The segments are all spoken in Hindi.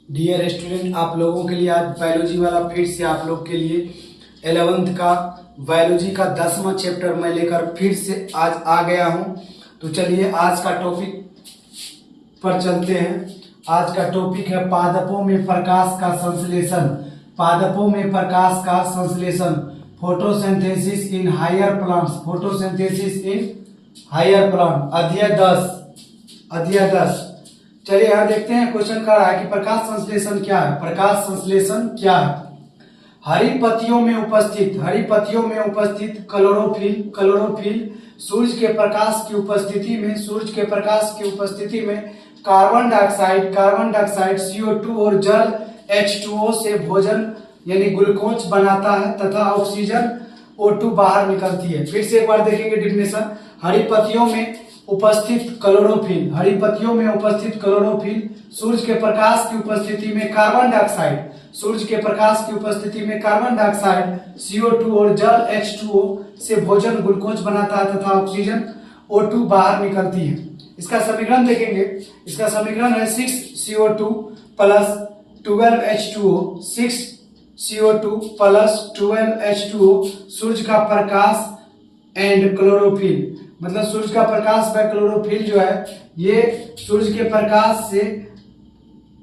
डियर स्टूडेंट, आप लोगों के लिए आज बायोलॉजी वाला फिर से आप लोग के लिए 11th का बायोलॉजी का 10वां चैप्टर मैं लेकर फिर से आज आ गया हूं। तो चलिए आज का टॉपिक पर चलते हैं। आज का टॉपिक है पादपों में प्रकाश का संश्लेषण। पादपों में प्रकाश का संश्लेषण, photosynthesis in higher plants. Photosynthesis in higher plant, अध्याय 10। चलिए यहाँ देखते हैं, क्वेश्चन कर रहा है कि प्रकाश संश्लेषण क्या है। प्रकाश संश्लेषण क्या है? हरी पत्तियों में उपस्थित क्लोरोफिल सूर्य के प्रकाश की उपस्थिति में कार्बन डाइऑक्साइड CO2 और जल H2O से भोजन यानी ग्लूकोज बनाता है तथा ऑक्सीजन O2 बाहर निकलती है। फिर से एक बार देखेंगे डेफिनेशन। हरी पत्तियों में उपस्थित क्लोरोफिल सूर्य के प्रकाश की उपस्थिति में कार्बन डाइऑक्साइड CO2 और जल H2O से भोजन ग्लूकोज बनाता है तथा ऑक्सीजन O2 बाहर निकलती है। इसका समीकरण देखेंगे। इसका समीकरण है 6CO2 plus 12H2O। 6CO2 plus 12H2O सूर्य का प्रकाश एंड क्लोरोफिल, मतलब सूर्य का प्रकाश व क्लोरोफिल जो है, ये सूर्य के प्रकाश से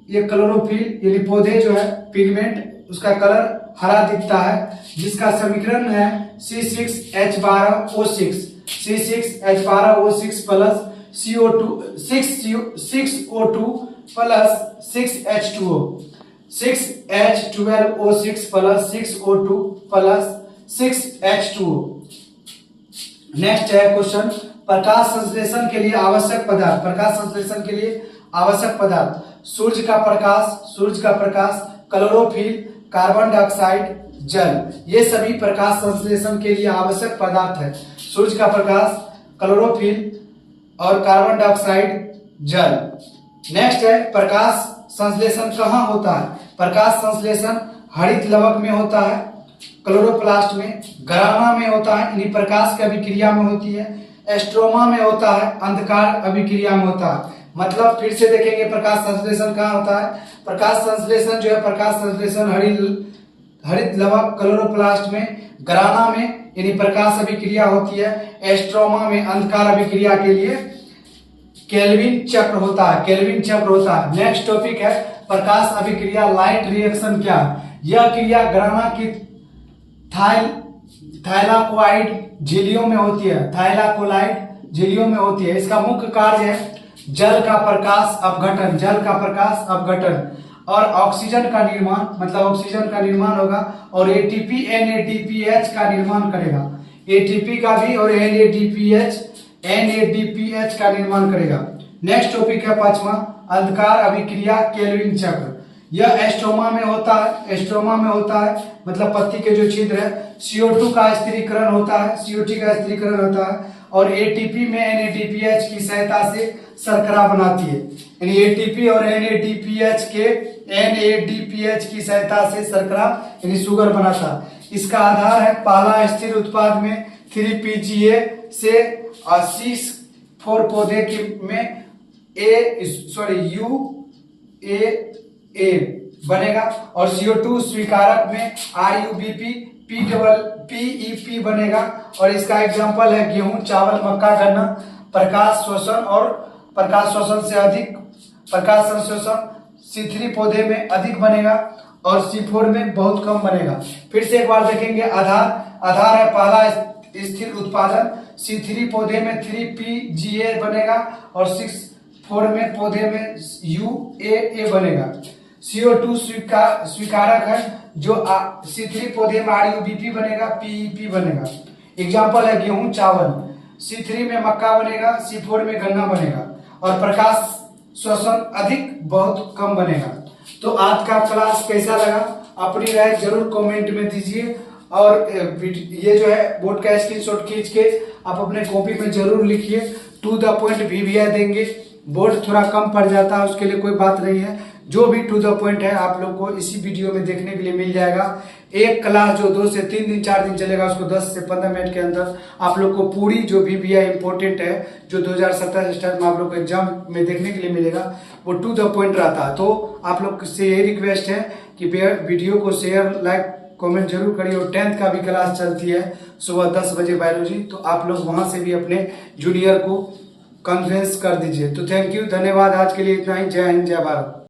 ये क्लोरोफिल यानी पौधे जो है पिगमेंट उसका कलर हरा दिखता है, जिसका समीकरण है C6H12O6। C6H12O6 plus CO2 6O2 plus 6H2O। 6H12O6 plus 6O2 plus 6H2O। Next है क्वेश्चन, प्रकाश संश्लेषण के लिए आवश्यक पदार्थ। सूर्य का प्रकाश, क्लोरोफिल, कार्बन डाइऑक्साइड, जल, ये सभी प्रकाश संश्लेषण के लिए आवश्यक पदार्थ है। सूर्य का प्रकाश, क्लोरोफिल और कार्बन डाइऑक्साइड, जल। नेक्स्ट है प्रकाश संश्लेषण कहाँ होता है? प्रकाश संश्लेषण हरित लवक में होता है, क्लोरोप्लास्ट में, ग्रामा में होता है यानी प्रकाश की अभिक्रिया में होती है, एस्ट्रोमा में होता है, अंधकार अभिक्रिया में होता है। मतलब फिर से देखेंगे प्रकाश संश्लेषण कहाँ होता है। प्रकाश संश्लेषण जो है, प्रकाश संश्लेषण हरित लवक क्लोरोप्लास्ट में, ग्राना में यानी प्रकाश अभिक्रिया होती है, एस्ट्रोमा में अंधकार अभिक्रिया के लिए केल्विन चक्र होता है। नेक्स्ट टॉपिक है प्रकाश अभिक्रिया, लाइट रिएक्शन क्या है? यह क्रिया ग्राना की थाइलाकोइड झिल्लियों में होती है। इसका मुख्य कार्य है जल का प्रकाश अपघटन और ऑक्सीजन का निर्माण, मतलब ऑक्सीजन का निर्माण होगा और एटीपी NADPH का निर्माण करेगा। एटीपी का भी और NADPH का निर्माण करेगा। नेक्स्ट टॉपिक है 5वां, अंधकार अभिक्रिया केल्विन चक्र। यह एस्ट्रोमा में होता है, मतलब पत्ती के जो छिद्र है, CO2 का स्थिरीकरण होता है और एटीपी में NADPH की सहायता से शर्करा बनाती है। यानी एटीपी और NADPH की सहायता से शर्करा यानी शुगर बनाता है। इसका आधार है पहला स्थिर उत्पाद में 3PGA से C4 पौधे में UAA बनेगा और CO2 स्वीकारक में RUBP PEP बनेगा। और इसका एग्जांपल है गेहूं, चावल, मक्का, गन्ना। प्रकाश संश्लेषण C3 पौधे में अधिक बनेगा और C4 में बहुत कम बनेगा। फिर से एक बार देखेंगे, आधार है पहला स्थिर उत्पादन, C3 पौधे में 3PGA बनेगा और 6-4 में पौधे में UAA बनेगा। CO2 स्वीकारक है जो C3 पौधे में RUBP बनेगा, PEP बनेगा। एग्जाम्पल है गेहूं, चावल। C3 में मक्का बनेगा, C4 में गन्ना बनेगा और प्रकाश श्वसन अधिक बहुत कम बनेगा। तो आज का क्लास कैसा लगा? अपनी राय जरूर कमेंट में दीजिए और ये जो है बोर्ड का स्क्रीनशॉट खींच के आप अपने कॉपी में जरूर लिखिए। टू द पॉइंट भी देंगे। बोर्ड थोड़ा कम पड़ जाता है, उसके लिए कोई बात नहीं है। जो भी टू द पॉइंट है आप लोग को इसी वीडियो में देखने के लिए मिल जाएगा। एक क्लास जो 2 से 3 दिन 4 दिन चलेगा उसको 10 से 15 मिनट के अंदर आप लोग को पूरी जो VBI इंपॉर्टेंट है जो 2017 स्टार्ट में आप लोग को एग्जाम में देखने के लिए मिलेगा वो टू द पॉइंट रहता है। तो आप लोग से यही रिक्वेस्ट है कि वीडियो को शेयर लाइक कमेंट जरूर करिए। और 10th का भी क्लास चलती है सुबह 10 बजे बायोलॉजी, तो आप लोग वहां से भी अपने जूनियर को कन्विंस कर दीजिए। तो थैंक यू, धन्यवाद। आज के लिए इतना ही। जय हिंद, जय भारत।